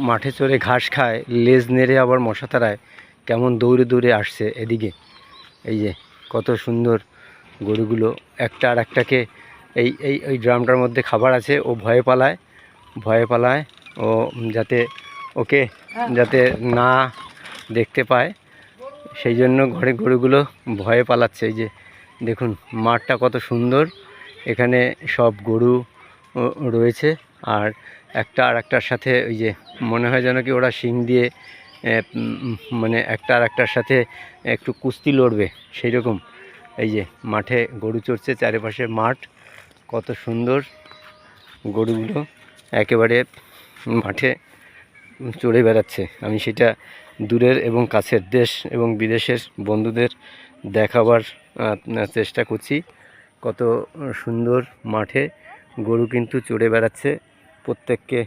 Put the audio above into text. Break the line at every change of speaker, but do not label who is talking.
মাঠে চড়ে ঘাস খায়, লেজ নেড়ে আবার মশা তাড়ায়, কেমন দৌড়ে দৌড়ে আসছে এদিকে। এই যে কত সুন্দর গরুগুলো একটা আর একটাকে, এই ড্রামটার মধ্যে খাবার আছে, ও ভয়ে পালায় ও যাতে ওকে যাতে না দেখতে পায়, সেই জন্য ঘরে গরুগুলো ভয়ে পালাচ্ছে। এই যে দেখুন মাঠটা কত সুন্দর, এখানে সব গরু রয়েছে, আর একটা আর একটার সাথে ওই যে মনে হয় যেন কি ওরা শিং দিয়ে মানে একটা আর একটার সাথে একটু কুস্তি লড়বে সেই রকম। এই যে মাঠে গরু চড়ছে, চারিপাশে মাঠ, কত সুন্দর গরুগুলো একেবারে মাঠে চড়ে বেড়াচ্ছে। আমি সেটা দূরের এবং কাছের দেশ এবং বিদেশের বন্ধুদের দেখাবার চেষ্টা করছি। কত সুন্দর মাঠে গরু কিন্তু চড়ে বেড়াচ্ছে, প্রত্যেককে